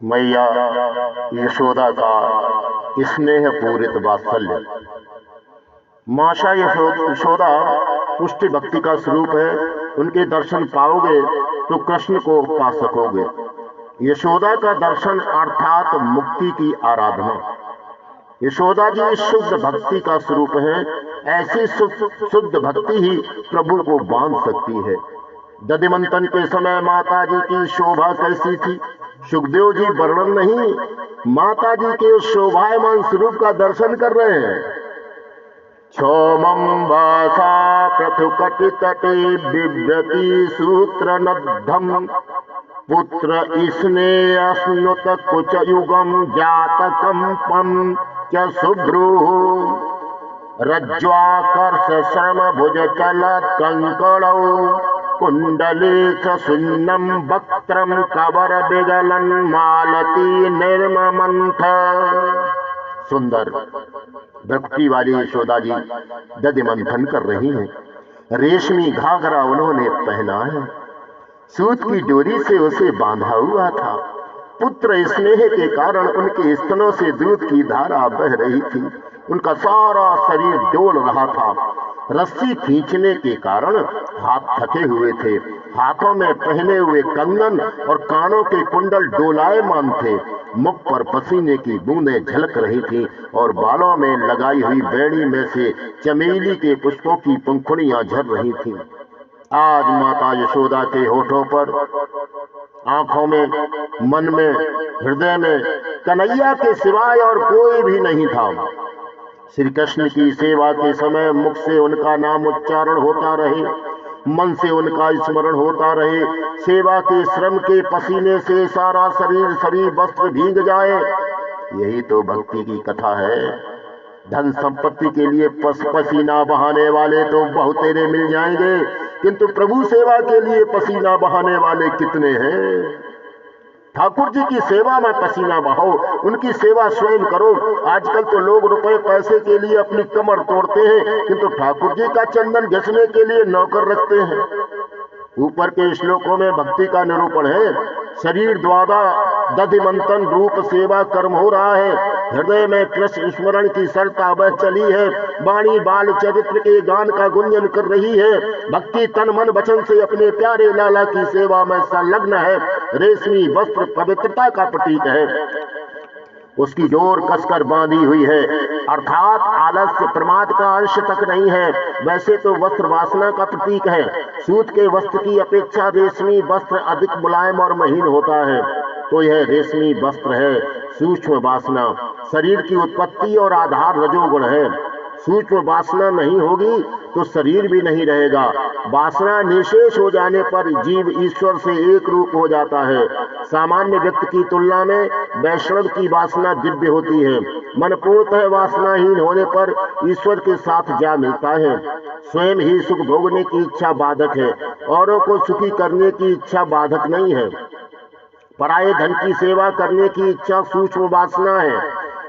मैया यशोदा का स्नेह पूरित वात्सल्य। माशा यशोदा पुष्टि भक्ति का स्वरूप है। उनके दर्शन पाओगे तो कृष्ण को पा सकोगे। यशोदा का दर्शन अर्थात मुक्ति की आराधना। यशोदा जी शुद्ध भक्ति का स्वरूप है। ऐसी शुद्ध भक्ति ही प्रभु को बांध सकती है। दधिमंथन के समय माता जी की शोभा कैसी थी, सुखदेव जी वर्णन नहीं, माता जी के उस शोभायमान स्वरूप का दर्शन कर रहे हैं। क्षोमं वासा पृथुकटि तटे बिभ्रति सूत्र नद्धम पुत्र स्नेहस्नुत कुच युगम जातकम पम च शुभ्रू रज्ज्वाकर्ष श्रम भुज चलत कंकणौ कुंडले च सुन्नम वक्त्रम कवर बिगलन मालती निर्ममंथ। सुंदर भक्ति वाली यशोदा जी दधिमंथन कर रही हैं। रेशमी घाघरा उन्होंने पहना है, सूत की डोरी से उसे बांधा हुआ था। पुत्र स्नेह के कारण उनके स्तनों से दूध की धारा बह रही थी। उनका सारा शरीर डोल रहा था। रस्सी खींचने के कारण हाथ थके हुए थे। हाथों में पहने हुए कंगन और कानों के कुंडल डोलायमान थे। मुख पर पसीने की बूंदें झलक रही थी और बालों में लगाई हुई बेड़ी में से चमेली के पुष्पों की पंखुड़ियां झर रही थीं। आज माता यशोदा के होठों पर, आंखों में, मन में, हृदय में कन्हैया के सिवाय और कोई भी नहीं था। श्री कृष्ण की सेवा के समय मुख से उनका नाम उच्चारण होता रहे, मन से उनका स्मरण होता रहे। सेवा के श्रम के पसीने से सारा शरीर, सभी वस्त्र भीग जाए। यही तो भक्ति की कथा है। धन संपत्ति के लिए पसीना बहाने वाले तो बहुतेरे मिल जाएंगे, किंतु प्रभु सेवा के लिए पसीना बहाने वाले कितने हैं। ठाकुर जी की सेवा में पसीना बहाओ, उनकी सेवा स्वयं करो। आजकल तो लोग रुपए पैसे के लिए अपनी कमर तोड़ते हैं, किंतु ठाकुर जी का चंदन घिसने के लिए नौकर रखते हैं। ऊपर के श्लोकों में भक्ति का निरूपण है। शरीर द्वारा दधिमंथन रूप सेवा कर्म हो रहा है। हृदय में कृष्ण स्मरण की सरता बह चली है। वाणी बाल चरित्र के गान का गुंजन कर रही है। भक्ति तन मन वचन से अपने प्यारे लाला की सेवा में संलग्न है। रेशमी वस्त्र पवित्रता का प्रतीक है, उसकी डोर कसकर बांधी हुई है, अर्थात आलस्य प्रमाद का अंश तक नहीं है। वैसे तो वस्त्र वासना का प्रतीक है। सूत के वस्त्र की अपेक्षा रेशमी वस्त्र अधिक मुलायम और महीन होता है, तो यह रेशमी वस्त्र है। सूक्ष्म वासना शरीर की उत्पत्ति और आधार रजोगुण है। सूक्ष्म वासना नहीं होगी तो शरीर भी नहीं रहेगा। वासना निशेष हो जाने पर जीव ईश्वर से एक रूप हो जाता है। सामान्य व्यक्ति की तुलना में वैष्णव की वासना दिव्य होती है। मन पूर्णतः वासनाहीन होने पर ईश्वर के साथ जा मिलता है। स्वयं ही सुख भोगने की इच्छा बाधक है, औरों को सुखी करने की इच्छा बाधक नहीं है। पराये धन की सेवा करने की इच्छा सूक्ष्म वासना है।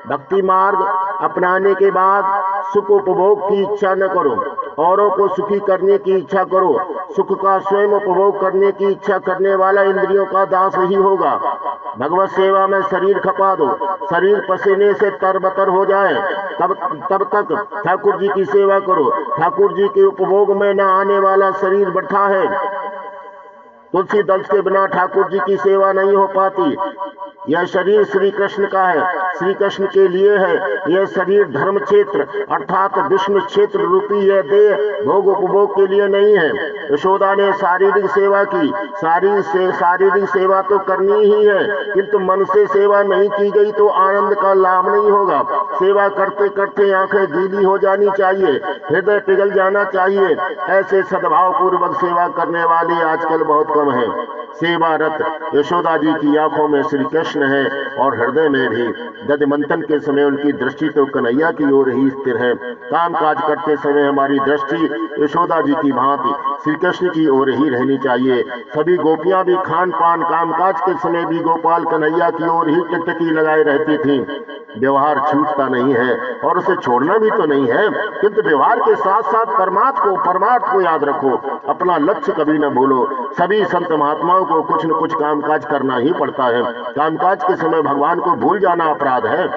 भक्ति मार्ग अपनाने के बाद सुख उपभोग की इच्छा न करो, औरों को सुखी करने की इच्छा करो। सुख का स्वयं उपभोग करने की इच्छा करने वाला इंद्रियों का दास ही होगा। भगवत सेवा में शरीर खपा दो, शरीर पसीने से तरबतर हो जाए, तब तक ठाकुर जी की सेवा करो। ठाकुर जी के उपभोग में न आने वाला शरीर बैठा है। तुलसी दल के बिना ठाकुर जी की सेवा नहीं हो पाती। यह शरीर श्री कृष्ण का है, श्री कृष्ण के लिए है। यह शरीर धर्म क्षेत्र अर्थात विष्णु क्षेत्र रूपी यह देह भोग उपभोग के लिए नहीं है। यशोदा ने शारीरिक सेवा की। शारीरिक सेवा तो करनी ही है, किंतु मन से सेवा नहीं की गई तो आनंद का लाभ नहीं होगा। सेवा करते करते आंखें गीली हो जानी चाहिए, हृदय पिघल जाना चाहिए। ऐसे सद्भाव पूर्वक सेवा करने वाले आजकल बहुत कम है। सेवारत यशोदा जी की आंखों में श्री कृष्ण है और हृदय में भी। दधिमंथन के समय उनकी दृष्टि तो कन्हैया की ओर ही स्थिर है। काम काज करते समय हमारी दृष्टि यशोदा जी की भांति श्री कृष्ण की ओर ही रहनी चाहिए। सभी गोपियां भी खान पान काम काज के समय भी गोपाल कन्हैया की ओर ही टिकटिकी लगाए रहती थीं। व्यवहार छूटता नहीं है और उसे छोड़ना भी तो नहीं है, किंतु व्यवहार के साथ साथ परमार्थ को याद रखो, अपना लक्ष्य कभी न भूलो। सभी संत महात्माओं को कुछ न कुछ कामकाज करना ही पड़ता है। कामकाज के समय भगवान को भूल जाना अपराध है।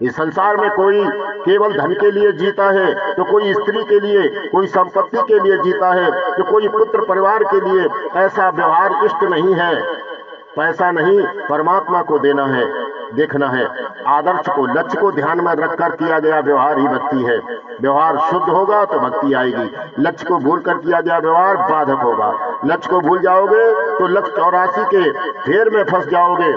इस संसार में कोई केवल धन के लिए जीता है, तो कोई स्त्री के लिए, कोई संपत्ति के लिए जीता है, तो कोई पुत्र परिवार के लिए। ऐसा व्यवहार इष्ट नहीं है। पैसा नहीं, परमात्मा को देना है, देखना है। आदर्श को, लक्ष्य को ध्यान में रखकर किया गया व्यवहार ही भक्ति है। व्यवहार शुद्ध होगा तो भक्ति आएगी। लक्ष्य को भूल कर किया गया व्यवहार बाधक होगा। लक्ष्य को भूल जाओगे तो लक्ष्य 84 के फेर में फंस जाओगे।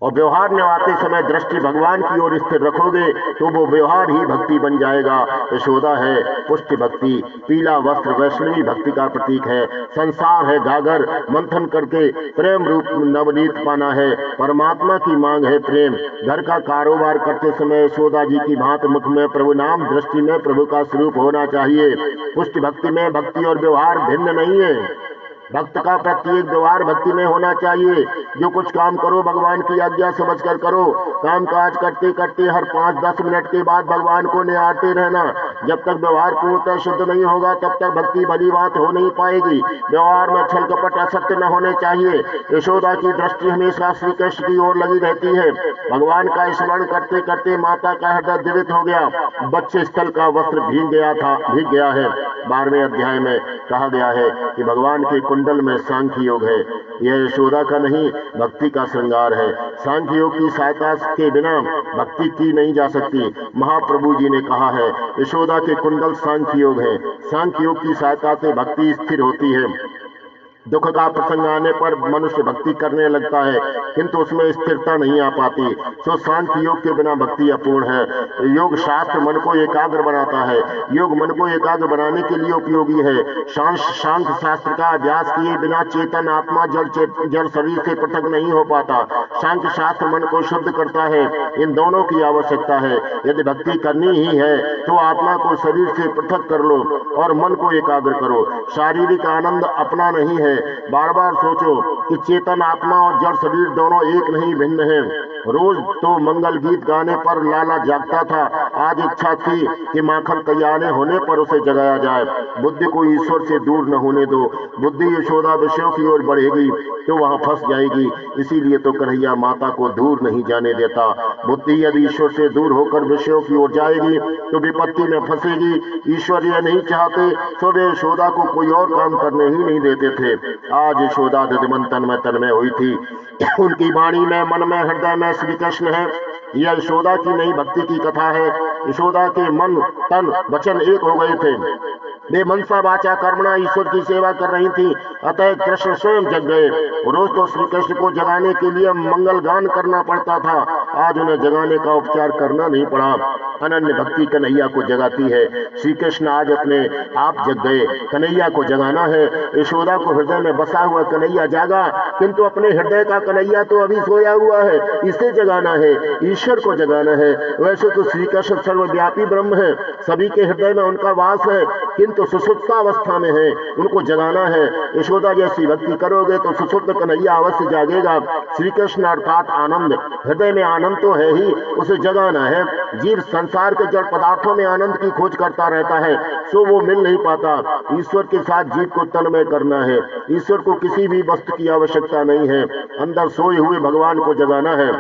और व्यवहार निभाते समय दृष्टि भगवान की ओर स्थिर रखोगे तो वो व्यवहार ही भक्ति बन जाएगा। यशोदा है पुष्ट भक्ति, पीला वस्त्र वैष्णवी भक्ति का प्रतीक है। संसार है गागर, मंथन करके प्रेम रूप नवनीत पाना है। परमात्मा की मांग है प्रेम। घर का कारोबार करते समय यशोदा जी की भांति मुख में प्रभु नाम, दृष्टि में प्रभु का स्वरूप होना चाहिए। पुष्ट भक्ति में भक्ति और व्यवहार भिन्न नहीं है। भक्त का प्रत्येक व्यवहार भक्ति में होना चाहिए। जो कुछ काम करो भगवान की आज्ञा समझकर करो। काम काज करते करते हर 5-10 मिनट के बाद भगवान को निहारते रहना। जब तक व्यवहार पूर्णतः शुद्ध नहीं होगा तब तक भक्ति भली बात हो नहीं पाएगी। व्यवहार में छल कपट असत्य न होने चाहिए। यशोदा की दृष्टि हमेशा श्री कृष्ण की ओर लगी रहती है। भगवान का स्मरण करते करते माता का हृदय द्रवित हो गया। बच्चे स्थल का वस्त्र भीग गया है। 12वें अध्याय में कहा गया है कि भगवान के कुंडल में सांख्य योग है। यह यशोदा का नहीं, भक्ति का श्रृंगार है। सांख्य योग की सहायता के बिना भक्ति की नहीं जा सकती। महाप्रभु जी ने कहा है यशोदा के कुंडल सांख्य योग है। सांख्य योग की सहायता से भक्ति स्थिर होती है। दुख का प्रसंग आने पर मनुष्य भक्ति करने लगता है किंतु उसमें स्थिरता नहीं आ पाती। सो सांख्य योग के बिना भक्ति अपूर्ण है। योग शास्त्र मन को एकाग्र बनाता है। योग मन को एकाग्र बनाने के लिए उपयोगी है। सांख्य शास्त्र का अभ्यास किए बिना चेतन आत्मा जड़ शरीर से पृथक नहीं हो पाता। सांख्य शास्त्र मन को शुद्ध करता है। इन दोनों की आवश्यकता है। यदि भक्ति करनी ही है तो आत्मा को शरीर से पृथक कर लो और मन को एकाग्र करो। शारीरिक आनंद अपना नहीं है। बार बार सोचो कि चेतन आत्मा और जड़ शरीर दोनों एक नहीं, भिन्न हैं। रोज तो मंगल गीत गाने पर लाला जागता था। आज इच्छा थी कि माखन तैयार होने पर उसे जगाया जाए। बुद्धि को ईश्वर से दूर न होने दो। बुद्धि यशोदा विषयों की ओर बढ़ेगी तो वहां फंस जाएगी। इसीलिए तो कन्हैया माता को दूर नहीं जाने देता। बुद्धि यदि ईश्वर से दूर होकर विषयों की ओर जाएगी तो विपत्ति में फंसेगी। ईश्वर यह नहीं चाहते तो वे यशोदा को कोई और काम करने ही नहीं देते थे। आज यशोदा दधिमंथन में तन्मय हुई थी। उनकी वाणी में, मन में, हृदय में श्री कृष्ण है। यह यशोदा की नई भक्ति की कथा है। यशोदा के मन, तन, वचन एक हो गए थे। वे मनसा वाचा कर्मणा ईश्वर की सेवा कर रही थी। अतः कृष्ण स्वयं जग गए। रोज तो श्री कृष्ण को जगाने के लिए मंगल गान करना पड़ता था। आज उन्हें जगाने का उपचार करना नहीं पड़ा। अनन्य भक्ति कन्हैया को जगाती है। श्री कृष्ण आज अपने आप जग गए। कन्हैया को जगाना है। यशोदा को हृदय में बसा हुआ कन्हैया जागा, किंतु अपने हृदय का कन्हैया तो अभी सोया हुआ है। इसे जगाना है, ईश्वर को जगाना है। वैसे तो श्री कृष्ण सर्वव्यापी ब्रह्म है, सभी के हृदय में उनका वास है, किंतु सुसुप्तावस्था में है। उनको जगाना है। यशोदा जैसी भक्ति करोगे तो सुसुप्त कन्हैया अवश्य जागेगा। श्री कृष्ण अर्थात आनंद, हृदय में आनंद तो है ही, उसे जगाना है। जीव संसार के जड़ पदार्थों में आनंद की खोज करता रहता है, सो वो मिल नहीं पाता। ईश्वर के साथ जीव को तन्मय करना है। ईश्वर को किसी भी वस्तु की आवश्यकता नहीं है। अंदर सोए हुए भगवान को जगाना है।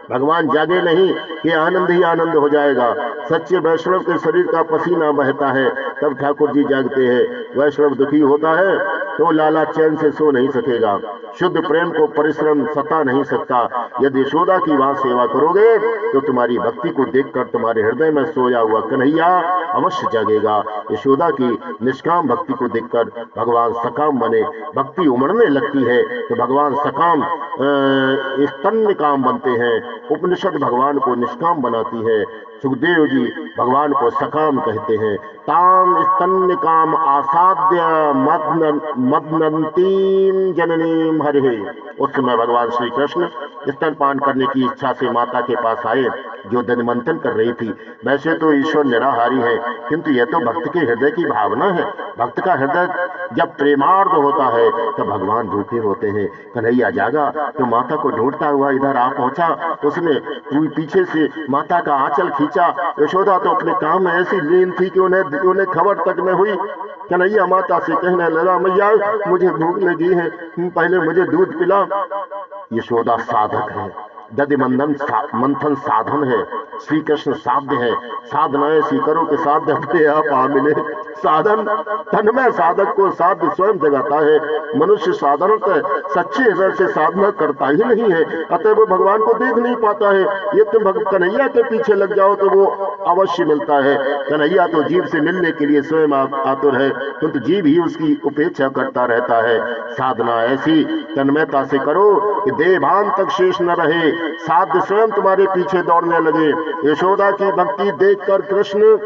भगवान जागे नहीं कि आनंद ही आनंद हो जाएगा। सच्चे वैष्णव के शरीर का पसीना बहता है तब ठाकुर जी जागते हैं। वैष्णव दुखी होता है तो लाला चैन से सो नहीं सकेगा। शुद्ध प्रेम को परिश्रम सता नहीं सकता। यदि यशोदा की वहां सेवा करोगे तो तुम्हारी भक्ति को देखकर तुम्हारे हृदय में सोया हुआ कन्हैया अवश्य जागेगा। यशोदा की निष्काम भक्ति को देखकर भगवान सकाम बने। भक्ति उमड़ने लगती है तो भगवान सकाम स्तन्य काम बनते हैं। उपनिषद भगवान को निष्काम बनाती है। सुखदेव जी भगवान को सकाम कहते हैं। ताम स्तन्य काम आसाद्य मदनंतीम जननीम हरे। उस समय भगवान श्री कृष्ण स्तनपान करने की इच्छा से माता के पास आए। जो दधिमंथन कर रही थी। वैसे तो ईश्वर निराहारी है, किंतु यह तो भक्त के हृदय की भावना है। भक्त का हृदय जब प्रेमार्ध होता है तो भगवान भूखे होते हैं। कन्हैया जागा तो माता को ढूंढता हुआ इधर आ पहुंचा। उसने पीछे से माता का आंचल खींचा। यशोदा तो अपने काम में ऐसी लीन थी कि उन्हें खबर तक न हुई। कन्हैया माता से कहने लगा, मैया मुझे भूख लगी है, पहले मुझे दूध पिला। यशोदा साधक है, मंथन साधन है, श्री कृष्ण साध्य है। साधना ऐसी करो कि साध्य अपने आप आ मिले। साधन तन्मय साधक को साध्य स्वयं जगाता है। मनुष्य साधारणतः सच्चे हृदय से साधना करता ही नहीं है, अतः वो भगवान को देख नहीं पाता है। ये तुम कन्हैया के पीछे लग जाओ तो वो अवश्य मिलता है। कन्हैया तो जीव से मिलने के लिए स्वयं आतुर है, किंतु जीव ही उसकी उपेक्षा करता रहता है। साधना ऐसी तन्मयता से करो कि देहभान तक शेष न रहे, साध्य स्वयं तुम्हारे पीछे दौड़ने लगे। यशोदा की भक्ति देखकर कृष्ण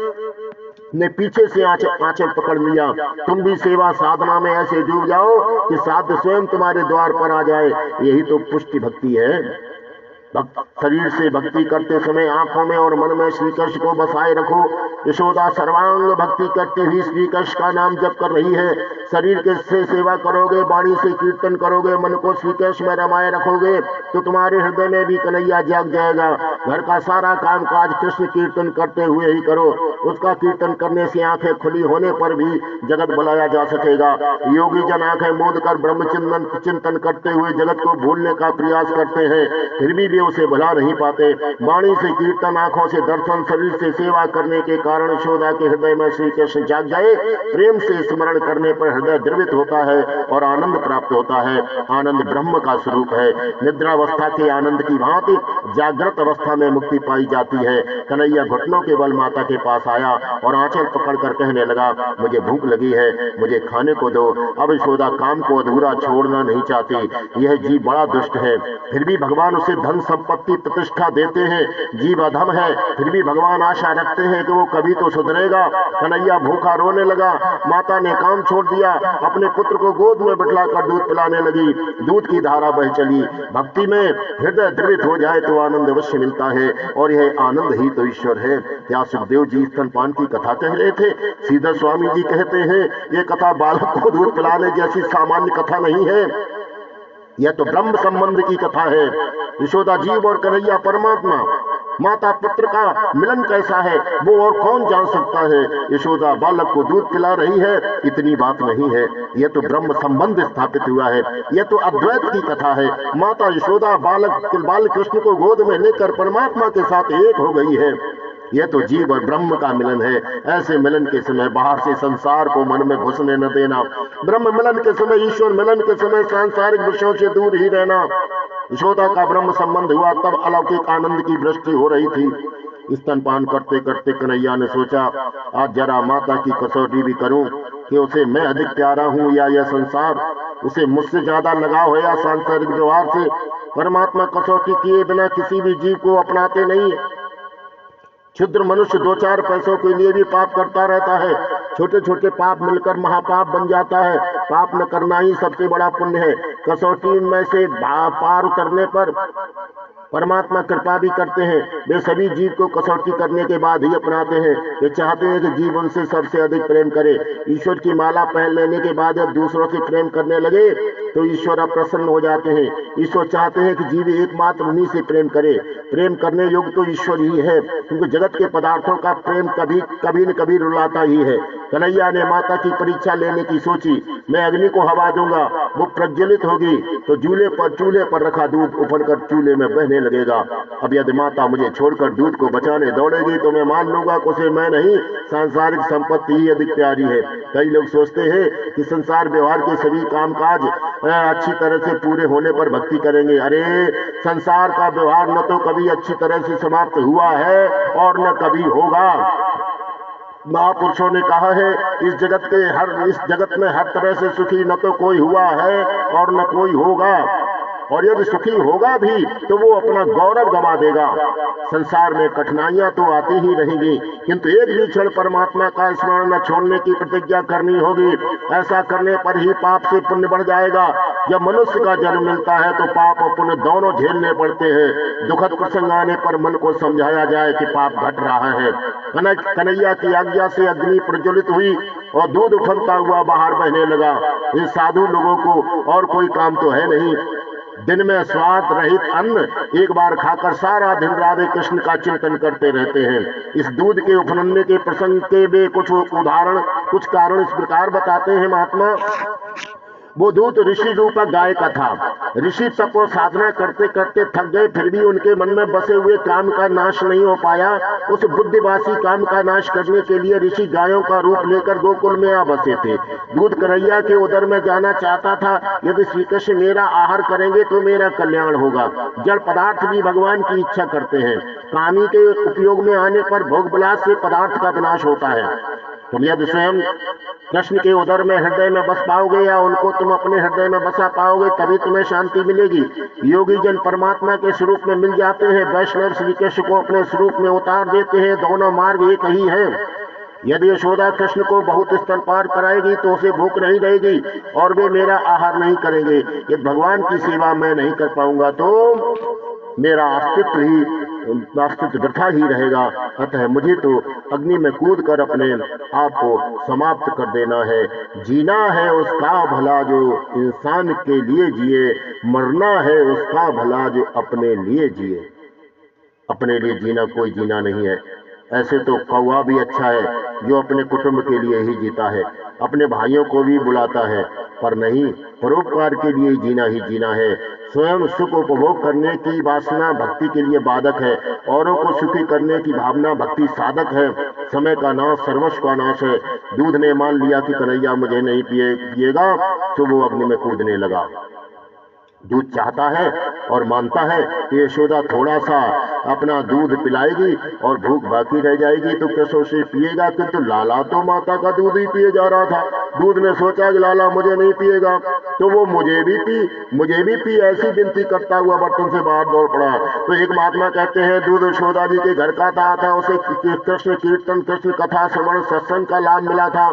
ने पीछे से आंचल पकड़ लिया। तुम भी सेवा साधना में ऐसे डूब जाओ कि साध्य स्वयं तुम्हारे द्वार पर आ जाए। यही तो पुष्टि भक्ति है। शरीर से भक्ति करते समय आंखों में और मन में श्री कृष्ण को बसाए रखो। यशोदा सर्वांग भक्ति करती हुई श्री कृष्ण का नाम जप कर रही है। शरीर के से सेवा करोगे, वाणी से कीर्तन करोगे, मन को श्री कृष्ण में रमाए रखोगे तो तुम्हारे हृदय में भी कन्हैया जाग जाएगा। घर का सारा काम काज कृष्ण कीर्तन करते हुए ही करो। उसका कीर्तन करने से आंखें खुली होने पर भी जगत बुलाया जा सकेगा। योगी जन आंखें मूंद कर ब्रह्म चिंतन करते हुए जगत को भूलने का प्रयास करते हैं, फिर भी उसे भुला नहीं पाते। वाणी से कीर्तन, आंखों से दर्शन, शरीर से सेवा करने के कारण यशोदा के हृदय में श्री कृष्ण जाग जाए। प्रेम से स्मरण करने पर हृदय द्रवित होता है और आनंद प्राप्त होता है। आनंद ब्रह्म का स्वरूप है। निद्रावस्था के आनंद की भांति जागृत अवस्था में मुक्ति पाई जाती है। कन्हैया घुटनों के बल माता के पास आया और आंचल पकड़कर कहने लगा, मुझे भूख लगी है, मुझे खाने को दो। अब यशोदा काम को अधूरा छोड़ना नहीं चाहती। यह जीव बड़ा दुष्ट है, फिर भी भगवान उसे धन संपत्ति प्रतिष्ठा देते हैं। जीव अधम है, फिर भी भगवान आशा रखते हैं कि वो कभी तो सुधरेगा। कन्हैया भूखा रोने लगा। माता ने काम छोड़ दिया, अपने पुत्र को गोद में बिठाकर दूध पिलाने लगी। दूध की धारा बह चली। भक्ति में हृदय द्रवित हो जाए तो आनंद अवश्य मिलता है, और यह आनंद ही तो ईश्वर है। क्या सुखदेव जी स्तनपान की कथा कह रहे थे? सीधा स्वामी जी कहते हैं, ये कथा बालक को दूध पिलाने जैसी सामान्य कथा नहीं है, यह तो ब्रह्म संबंध की कथा है। यशोदा जीव और कन्हैया परमात्मा, माता पुत्र का मिलन कैसा है वो और कौन जान सकता है। यशोदा बालक को दूध पिला रही है, इतनी बात नहीं है, यह तो ब्रह्म संबंध स्थापित हुआ है। यह तो अद्वैत की कथा है। माता यशोदा बाल कृष्ण को गोद में लेकर परमात्मा के साथ एक हो गई है। यह तो जीव और ब्रह्म का मिलन है। ऐसे मिलन के समय बाहर से संसार को मन में घुसने न देना। ब्रह्म मिलन के समय, ईश्वर मिलन के समय सांसारिक विषयों से दूर ही रहना। यशोदा का ब्रह्म संबंध हुआ तब अलौकिक आनंद की वृष्टि हो रही थी। स्तनपान करते करते कन्हैया ने सोचा, आज जरा माता की कसौटी भी करूं कि उसे मैं अधिक प्यारा हूं या यह संसार। उसे मुझसे ज्यादा लगाव है या सांसारिक व्यवहार से। परमात्मा कसौटी किए बिना किसी भी जीव को अपनाते नहीं है। क्षुद्र मनुष्य दो चार पैसों के लिए भी पाप करता रहता है। छोटे छोटे पाप मिलकर महापाप बन जाता है। पाप न करना ही सबसे बड़ा पुण्य है। कसौटी में से पार उतरने पर परमात्मा कृपा भी करते हैं। वे सभी जीव को कसौटी करने के बाद ही अपनाते हैं। वे चाहते हैं कि जीव उनसे सबसे अधिक प्रेम करे। ईश्वर की माला पहन लेने के बाद जब दूसरों से प्रेम करने लगे तो ईश्वर अप्रसन्न हो जाते हैं। ईश्वर चाहते हैं कि जीव एकमात्र उन्हीं से प्रेम करे। प्रेम करने योग्य तो ईश्वर ही है, क्योंकि जगत के पदार्थों का प्रेम कभी न कभी रुलाता ही है। कन्हैया ने माता की परीक्षा लेने की सोची। मैं अग्नि को हवा दूंगा, वो प्रज्वलित होगी तो चूल्हे पर रखा दूध उफनकर चूल्हे में बहने लगेगा। अब यदि माता मुझे छोड़कर दूध को बचाने दौड़ेगी तो मैं मान लूंगा कि उसे मैं नहीं, सांसारिक संपत्ति ही अधिक प्यारी है। कई लोग सोचते हैं कि संसार व्यवहार के सभी कामकाज अच्छी तरह से पूरे होने पर भक्ति करेंगे। अरे संसार का व्यवहार न तो कभी अच्छी तरह से समाप्त हुआ है और न कभी होगा। महापुरुषों ने कहा है, इस जगत में हर तरह से सुखी न तो कोई हुआ है और न कोई होगा। और यदि सुखी होगा भी तो वो अपना गौरव गवा देगा। संसार में कठिनाइयां तो आती ही रहेंगी, किंतु एक भी क्षण परमात्मा का स्मरण न छोड़ने की प्रतिज्ञा करनी होगी। ऐसा करने पर ही पाप से पुण्य बढ़ जाएगा। जब मनुष्य का जन्म मिलता है तो पाप और पुण्य दोनों झेलने पड़ते हैं। दुखद प्रसंग आने पर मन को समझाया जाए कि पाप घट रहा है। कन्हैया की आज्ञा से अग्नि प्रज्वलित हुई और दूध उफनता हुआ बाहर बहने लगा। इन साधु लोगों को और कोई काम तो है नहीं। दिन में स्वाद रहित अन्न एक बार खाकर सारा दिन राधे कृष्ण का चिंतन करते रहते हैं। इस दूध के उफनने के प्रसंग के वे कुछ उदाहरण, कुछ कारण इस प्रकार बताते हैं महात्मा। वो दूत ऋषि रूपा गाय का था। ऋषि तप और साधना करते करते थक गए, फिर भी उनके मन में बसे हुए काम का नाश नहीं हो पाया। उस बुद्धिवासी काम का नाश करने के लिए ऋषि गायों का रूप लेकर गोकुल में आ बसे थे। दूध कन्हैया के उदर में जाना चाहता था। यदि श्री कृष्ण मेरा आहार करेंगे तो मेरा कल्याण होगा। जड़ पदार्थ भी भगवान की इच्छा करते हैं। कामी के उपयोग में आने पर भोग विलास से पदार्थ का विनाश होता है। तुम यदि स्वयं कृष्ण के उदर में हृदय में बस पाओगे या उनको तुम अपने हृदय में बसा पाओगे, तभी तुम्हें शांति मिलेगी। योगी जन परमात्मा के स्वरूप में मिल जाते हैं। वैष्णव श्री कृष्ण को अपने स्वरूप में उतार देते हैं। दोनों मार्ग एक ही है। यदि यशोदा कृष्ण को बहुत स्तनपान कराएगी तो उसे भूख नहीं रहेगी और वे मेरा आहार नहीं करेंगे। यदि भगवान की सेवा मैं नहीं कर पाऊंगा तो मेरा अस्तित्व वृथा ही रहेगा। अतः मुझे तो अग्नि में कूद कर अपने आप को समाप्त कर देना है। जीना है उसका भला जो इंसान के लिए जिए, मरना है उसका भला जो अपने लिए जिए। अपने लिए जीना कोई जीना नहीं है। ऐसे तो कौवा भी अच्छा है जो अपने कुटुंब के लिए ही जीता है, अपने भाइयों को भी बुलाता है, पर नहीं, परोपकार के लिए जीना ही जीना है। स्वयं सुख उपभोग करने की वासना भक्ति के लिए बाधक है। औरों को सुखी करने की भावना भक्ति साधक है। समय का नाश सर्वस्व का नाश है। दूध ने मान लिया कि कन्हैया मुझे नहीं पिएगा, तो वो अग्नि में कूदने लगा। दूध चाहता है और मानता है कि यशोदा थोड़ा सा अपना दूध पिलाएगी और भूख बाकी रह जाएगी तो कैसे उसे पिएगा, किंतु लाला तो माता का दूध ही पिए जा रहा था। दूध ने सोचा कि लाला मुझे नहीं पिएगा तो वो मुझे भी पी ऐसी विनती करता हुआ बर्तन से बाहर दौड़ पड़ा। तो एक महात्मा कहते हैं दूध यशोदा जी के घर का था। उसे कृष्ण कीर्तन, कृष्ण कथा श्रवण, सत्संग का लाभ मिला था।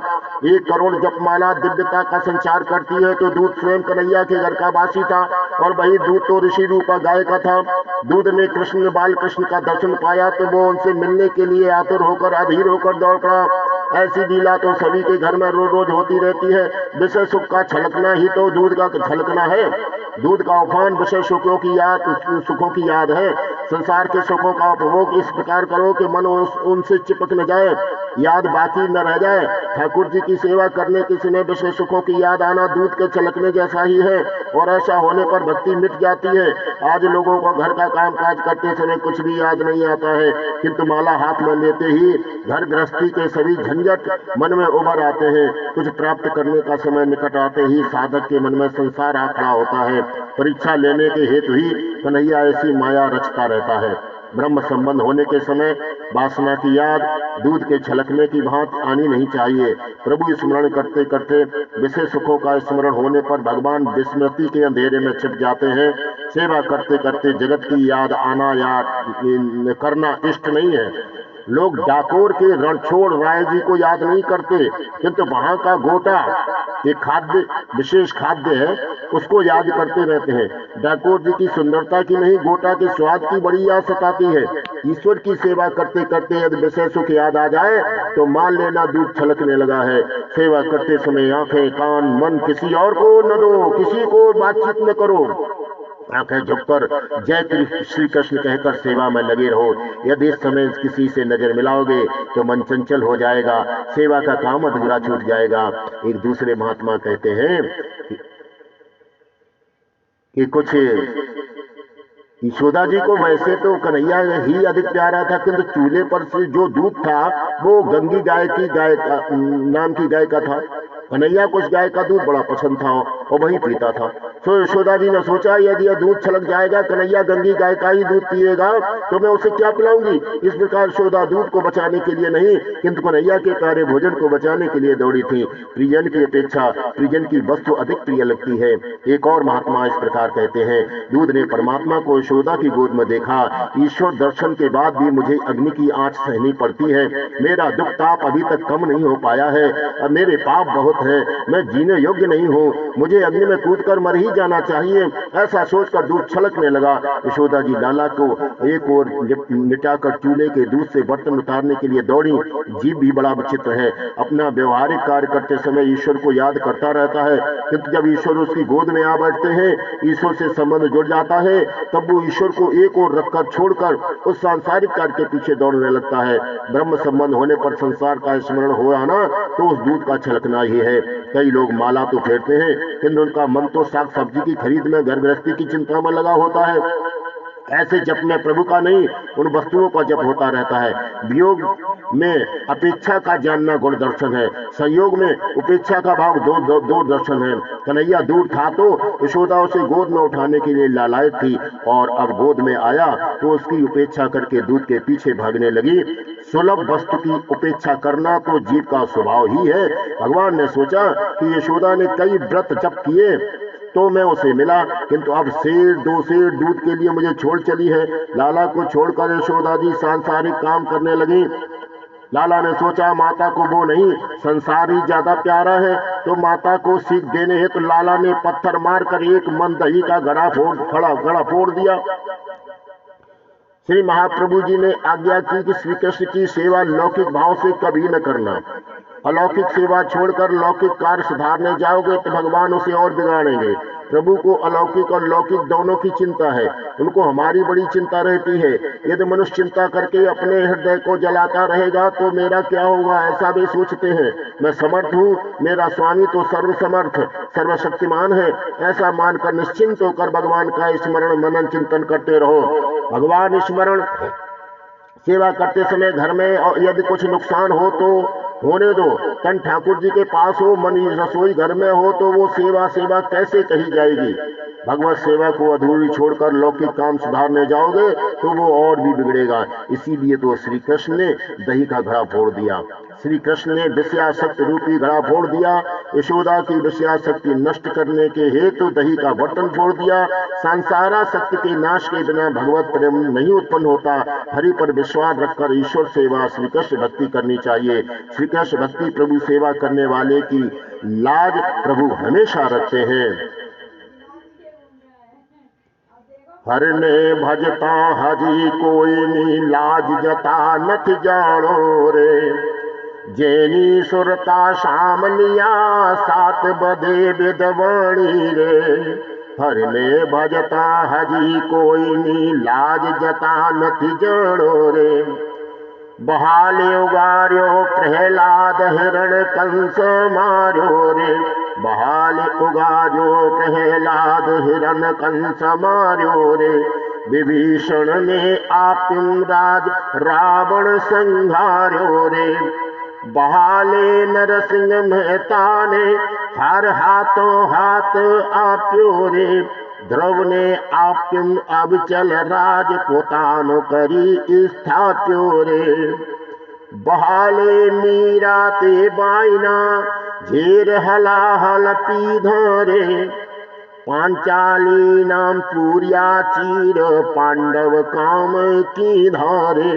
1 करोड़ जपमाला दिव्यता का संचार करती है। तो दूध स्वयं कन्हैया के घर का वासी था और वही दूध तो ऋषि रूपा गाय का था। दूध ने कृष्ण बाल कृष्ण का दर्शन पाया तो वो उनसे मिलने के लिए आतुर होकर अधीर होकर दौड़ पड़ा। ऐसी लीला तो सभी के घर में रोज रोज होती रहती है। विषय सुख का छलकना ही तो दूध का छलकना है। दूध का उफान विषय सुखों की याद है। संसार के सुखों का उपभोग इस प्रकार करो कि मन उनसे चिपक न जाए, याद बाकी न रह जाए। ठाकुर जी की सेवा करने के समय विषय सुखों की याद आना दूध के छलकने जैसा ही है और ऐसा होने पर भक्ति मिट जाती है। आज लोगों को घर का काम काज करते समय कुछ भी याद नहीं आता है, किंतु माला हाथ में लेते ही घर गृहस्थी के सभी झंझट मन में उभर आते हैं। कुछ प्राप्त करने का समय निकट आते ही साधक के मन में संसार आ खड़ा होता है। परीक्षा लेने के हेतु ही कन्हैया ऐसी माया रचता रहता है। ब्रह्म संबंध होने के समय वासना की याद दूध के छलकने की भांति आनी नहीं चाहिए। प्रभु स्मरण करते करते विषय सुखों का स्मरण होने पर भगवान विस्मृति के अंधेरे में छिप जाते हैं। सेवा करते करते जगत की याद आना या करना इष्ट नहीं है। लोग डाकोर के रणछोड़ राय जी को याद नहीं करते, किंतु वहां का गोटा एक खाद्य विशेष खाद्य है, उसको याद करते रहते हैं। डाकोर जी की सुंदरता की नहीं, गोटा के स्वाद की बड़ी याद सताती है। ईश्वर की सेवा करते करते यदि विषय सुख याद आ जाए तो मान लेना दूध छलकने लगा है। सेवा करते समय आंखें कान मन किसी और को न दो, किसी को बातचीत न करो। आंखें झुककर जय श्री कृष्ण कहकर सेवा में लगे रहो। यदि इस समय किसी से नजर मिलाओगे तो मन चंचल हो जाएगा, सेवा का काम अधूरा छूट जाएगा। एक दूसरे महात्मा कहते हैं कि कुछ यशोदा जी को वैसे तो कन्हैया ही अधिक प्यारा था, किंतु चूल्हे पर से जो दूध था वो गंगी गाय नाम की गाय का था। कन्हैया को उस गाय का दूध बड़ा पसंद था और वही पीता था। तो यशोदा जी ने सोचा यदि यह दूध छलक जाएगा, कन्हैया गंगी गाय का ही दूध पिएगा तो मैं उसे क्या पिलाऊंगी। इस प्रकार यशोदा दूध को बचाने के लिए नहीं किंतु कन्हैया के प्यारे भोजन को बचाने के लिए दौड़ी थी। प्रियजन की अपेक्षा प्रियजन की वस्तु अधिक प्रिय लगती है। एक और महात्मा इस प्रकार कहते हैं, दूध ने परमात्मा को यशोदा की गोद में देखा। ईश्वर दर्शन के बाद भी मुझे अग्नि की आंच सहनी पड़ती है। मेरा दुख ताप अभी तक कम नहीं हो पाया है। अब मेरे पाप बहुत है, मैं जीने योग्य नहीं हूँ, मुझे अग्नि में कूदकर मर ही जाना चाहिए। ऐसा सोचकर दूध छलकने लगा। यशोदा जी लाला को एक और निटाकर चूल्हे के दूध से बर्तन उतारने के लिए दौड़ी। जीव भी बड़ा विचित्र है, अपना व्यवहारिक कार्य करते समय ईश्वर को याद करता रहता है, किंतु जब ईश्वर उसकी गोद में आ बैठते हैं, ईश्वर से संबंध जुड़ जाता है, तब वो ईश्वर को एक और रखकर छोड़कर उस सांसारिक कार्य के पीछे दौड़ने लगता है। ब्रह्म संबंध होने पर संसार का स्मरण हो आना तो उस दूध का छलकना ही है। कई लोग माला तो फेरते हैं किंतु उनका मन तो साग सब्जी की खरीद में, घर गृहस्थी की चिंता में लगा होता है। ऐसे जप में प्रभु का नहीं उन वस्तुओं का जप होता रहता है। वियोग में अपेक्षा का जानना गुण दर्शन है, संयोग में उपेक्षा का भाव दो दर्शन है। कन्हैया दूर था तो यशोदा उसे गोद में उठाने के लिए लालायित थी, और अब गोद में आया तो उसकी उपेक्षा करके दूध के पीछे भागने लगी। सुलभ वस्तु की उपेक्षा करना तो जीव का स्वभाव ही है। भगवान ने सोचा कि यशोदा ने कई व्रत जप किए तो मैं उसे मिला, किंतु अब शेर दो शेर दूध के लिए मुझे छोड़ चली है। लाला को छोड़कर यशोदा जी सांसारिक काम करने लगी। लाला ने सोचा माता को वो नहीं संसार ही ज्यादा प्यारा है, तो माता को सीख देने है तो लाला ने पत्थर मारकर एक मन दही का घड़ा फोड़ दिया। श्री महाप्रभु जी ने आज्ञा की कि श्री कृष्ण की सेवा लौकिक भाव से कभी न करना। अलौकिक सेवा छोड़कर लौकिक कार्य सुधारने जाओगे तो भगवान उसे और बिगाड़ेंगे। प्रभु को अलौकिक और लौकिक दोनों की चिंता है, उनको हमारी बड़ी चिंता रहती है। यदि मनुष्य चिंता करके अपने हृदय को जलाता रहेगा तो मेरा क्या होगा, ऐसा वे सोचते हैं। मैं समर्थ हूँ, मेरा स्वामी तो सर्वसमर्थ सर्वशक्तिमान है, ऐसा मानकर निश्चिंत होकर भगवान का स्मरण मनन चिंतन करते रहो। भगवान स्मरण सेवा करते समय घर में यदि कुछ नुकसान हो तो होने दो, तन ठाकुर जी के पास हो, मन रसोई घर में हो तो वो सेवा कैसे कही जाएगी। भगवत सेवा को अधूरी छोड़कर लौकिक काम सुधारने जाओगे तो वो और भी बिगड़ेगा। इसीलिए तो श्री कृष्ण ने दही का घड़ा फोड़ दिया। श्री कृष्ण ने विषयासक्ति रूपी घड़ा फोड़ दिया। यशोदा की विषयासक्ति नष्ट करने के हेतु दही का बर्तन फोड़ दिया। संसारासक्ति के नाश के बिना भगवत प्रेम नहीं उत्पन्न होता। हरि पर विश्वास रखकर ईश्वर सेवा श्री कृष्ण भक्ति करनी चाहिए। श्री कृष्ण भक्ति प्रभु सेवा करने वाले की लाज प्रभु हमेशा रखते हैं। हर ने भजता हजी कोई नी लाज जता नथ जानो रे, जेनी सुरता शाम लिया सात बदे विदवाणी रे। हर ने भजता हजी कोई नी लाज जता नथ जानो रे, बहाले उगार्यो प्रहलाद हिरण कंस मार्यो रे। बहाले उगार्यो प्रहलाद हिरण कंस मार्यो रे, विभीषण ने आपिम राज रावण संहार्यो रे। बहाले नरसिंह मेहता ने हर हाथों हाथ आप्यो रे, ध्रुव ने आपिम अब चल राज पोतानो करी स्थाप्यो रे। बहाले मीरा ते बाइना झेर हलाहल पीधो रे, पांचाली नाम पूरिया चीर पांडव काम की धारे।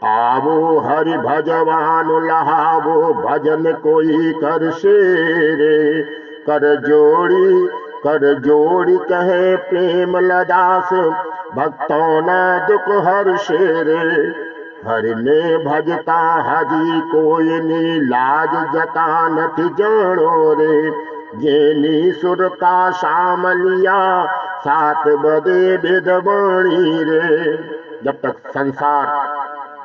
आवो हरि भजवान लहावो भजन कोई कर शेरे, कर जोड़ी कहे प्रेम लदास भक्तों न दुख हर शेरे। हरि ने भजता हजी कोई नी लाज जता नथि जानो रे, जेनी सुरता शाम लिया सात बदे विदवाणी रे। जब तक संसार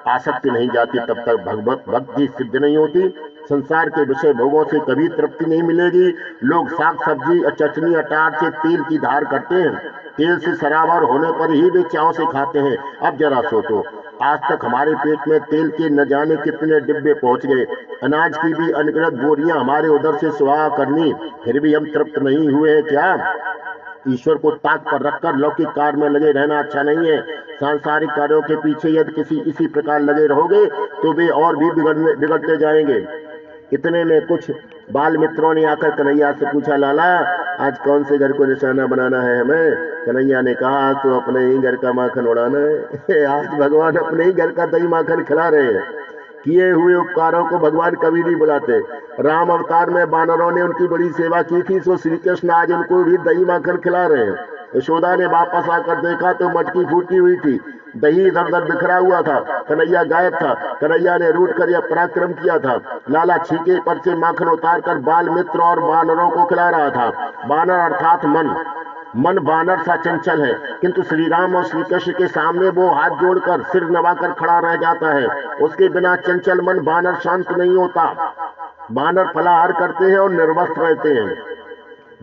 आसक्ति नहीं जाती तब तक भगवत भक्ति सिद्ध नहीं होती। संसार के विषय भोगों से कभी तृप्ति नहीं मिलेगी। लोग साग सब्जी और चटनी अटार से तेल की धार करते हैं, तेल से सरावर होने पर ही वे चाव से खाते हैं। अब जरा सोचो, आज तक हमारे पेट में तेल के न जाने कितने डिब्बे पहुंच गए, अनाज की भी अनगिनत बोरियां हमारे उधर से सुहा करनी, फिर भी हम तृप्त नहीं हुए हैं क्या? ईश्वर को ताक पर रखकर लौकिक कार्य में लगे रहना अच्छा नहीं है। सांसारिक कार्यों के पीछे यदि किसी इसी प्रकार लगे रहोगे तो वे और भी बिगड़ते जाएंगे। इतने में कुछ बाल मित्रों ने आकर कन्हैया से पूछा, लाला आज कौन से घर को निशाना बनाना है हमें? कन्हैया ने कहा, तो अपने ही घर का माखन उड़ाना है। आज भगवान अपने ही घर का दही माखन खिला रहे हैं। किए हुए उपकारों को भगवान कभी नहीं बुलाते। राम अवतार में वानरों ने उनकी बड़ी सेवा की थी, सो श्री कृष्ण आज उनको भी दही माखन खिला रहे हैं। यशोदा ने वापस आकर देखा तो मटकी फूटी हुई थी, दही इधर उधर बिखरा हुआ था, कन्हैया गायब था। कन्हैया ने रूठ कर यह पराक्रम किया था। लाला छीके पर से माखन उतार कर बाल मित्र और वानरों को खिला रहा था। वानर अर्थात मन वानर सा चंचल है, किंतु श्री राम और श्री कृष्ण के सामने वो हाथ जोड़कर सिर नवाकर खड़ा रह जाता है। उसके बिना चंचल मन वानर शांत नहीं होता। वानर फलाहार करते हैं और निर्वस्त्र रहते हैं,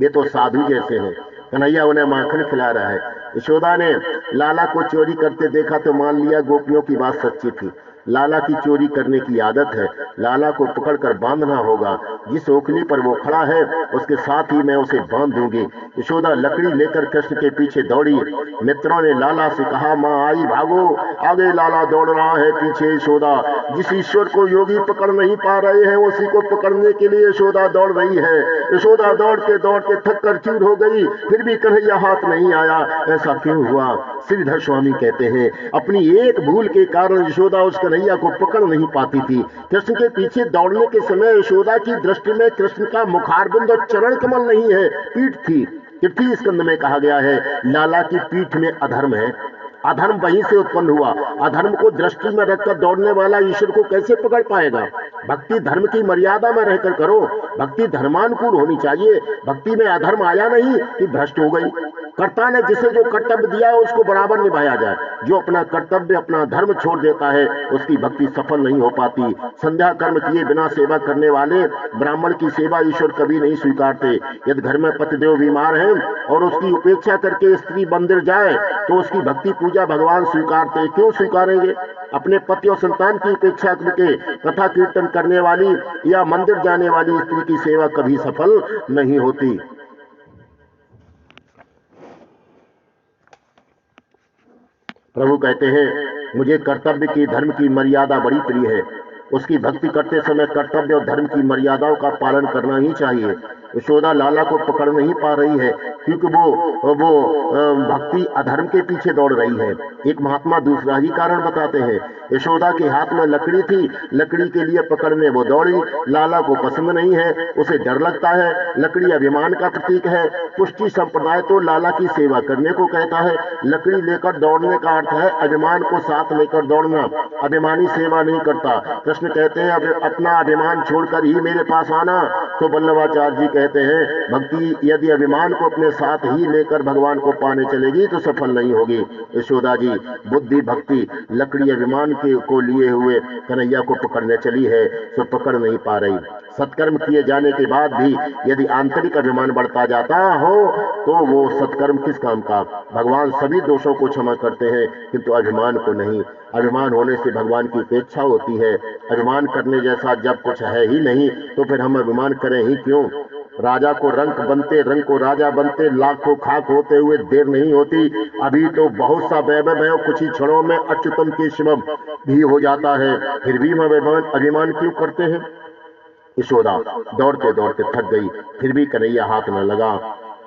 वे तो साधु जैसे हैं। कन्हैया उन्हें माखन खिला रहा है। यशोदा ने लाला को चोरी करते देखा तो मान लिया गोपियों की बात सच्ची थी। लाला की चोरी करने की आदत है, लाला को पकड़कर बांधना होगा। जिस ओखली पर वो खड़ा है उसके साथ ही मैं उसे बांध दूंगी। यशोदा लकड़ी लेकर कृष्ण के पीछे दौड़ी। मित्रों ने लाला से कहा, माँ आई भागो। आगे लाला दौड़ रहा है, पीछे यशोदा। जिस ईश्वर को योगी पकड़ नहीं पा रहे हैं उसी को पकड़ने के लिए यशोदा दौड़ रही है। यशोदा दौड़ते दौड़ते थक कर चूर हो गई, फिर भी कन्हैया हाथ नहीं आया। ऐसा क्यों हुआ? श्रीधर स्वामी कहते हैं, अपनी एक भूल के कारण यशोदा उस कन्हैया को पकड़ नहीं पाती थी। कृष्ण के पीछे दौड़ने के समय यशोदा की दृष्टि में कृष्ण का मुखारबिंद और चरण कमल नहीं है, पीठ थी। तृतीय स्कंद में कहा गया है, लाला की पीठ में अधर्म है। अधर्म वहीं से उत्पन्न हुआ। अधर्म को दृष्टि में रखकर दौड़ने वाला ईश्वर को कैसे पकड़ पाएगा? भक्ति धर्म की मर्यादा में रहकर करो। भक्ति धर्मानुकूल होनी चाहिए। भक्ति में अधर्म आया नहीं कि भ्रष्ट हो गई। कर्ता ने जिसे जो कर्तव्य दिया है उसको बराबर निभाया जाए। जो अपना कर्तव्य अपना धर्म छोड़ देता है उसकी भक्ति सफल नहीं हो पाती। संध्या कर्म किए बिना सेवा करने वाले ब्राह्मण की सेवा ईश्वर कभी नहीं स्वीकारते। यदि घर में पतिदेव बीमार है और उसकी उपेक्षा करके स्त्री मंदिर जाए तो उसकी भक्ति पूजा भगवान स्वीकारते। क्यों स्वीकारेंगे? अपने पति और संतान की उपेक्षा करके कथा कीर्तन करने वाली या मंदिर जाने वाली स्त्री की सेवा कभी सफल नहीं होती। प्रभु कहते हैं, मुझे कर्तव्य की धर्म की मर्यादा बड़ी प्रिय है। उसकी भक्ति करते समय कर्तव्य और धर्म की मर्यादाओं का पालन करना ही चाहिए। यशोदा लाला को पकड़ नहीं पा रही है क्योंकि वो भक्ति अधर्म के पीछे दौड़ रही है। एक महात्मा दूसरा ही कारण बताते हैं। यशोदा के हाथ में लकड़ी थी, लकड़ी के लिए पकड़ने वो दौड़ी। लाला को पसंद नहीं है, उसे डर लगता है। लकड़ी अभिमान का प्रतीक है। पुष्टि संप्रदाय तो लाला की सेवा करने को कहता है। लकड़ी लेकर दौड़ने का अर्थ है अभिमान को साथ लेकर दौड़ना। अभिमानी सेवा नहीं करता। कृष्ण कहते हैं, अपना अभिमान छोड़कर ही मेरे पास आना। तो वल्लभाचार्य जी कहते हैं, भक्ति यदि अभिमान को अपने साथ ही लेकर भगवान को पाने चलेगी तो सफल नहीं होगी। यशोदा जी बुद्धि भक्ति लकड़ी अभिमान को लिए हुए कन्हैया को पकड़ने चली है, तो पकड़ नहीं पा रही। सत्कर्म किए जाने के बाद भी यदि आंतरिक अभिमान बढ़ता जाता हो तो वो सत्कर्म किस काम का? भगवान सभी दोषों को क्षमा करते हैं किंतु अभिमान को नहीं। अभिमान होने से भगवान की उपेक्षा होती है। अभिमान करने जैसा जब कुछ है ही नहीं तो फिर हम अभिमान करें ही क्यों? राजा को रंक बनते, रंग को राजा बनते, लाखों खाक होते हुए देर नहीं होती। अभी तो बहुत सा वैभव है और कुछ ही क्षणों में अच्युतम के शिवम भी हो जाता है, फिर भी हम अभिमान क्यों करते हैं? यशोदा दौड़ते दौड़ते थक गई, फिर भी कन्हैया हाथ न लगा।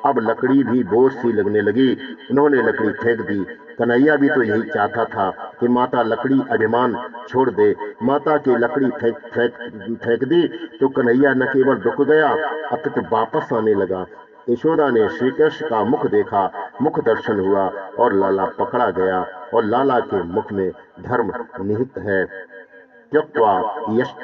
अब लकड़ी भी बोझ सी लगने लगी। उन्होंने लकड़ी फेंक दी। कन्हैया भी तो यही चाहता था कि माता लकड़ी अभिमान छोड़ दे। माता की लकड़ी फेंक दी तो कन्हैया न केवल रुक गया अपितु वापस आने लगा। यशोदा ने श्री कृष्ण का मुख देखा, मुख दर्शन हुआ और लाला पकड़ा गया और लाला के मुख में धर्म निहित है। त्यक्त्वा यश्च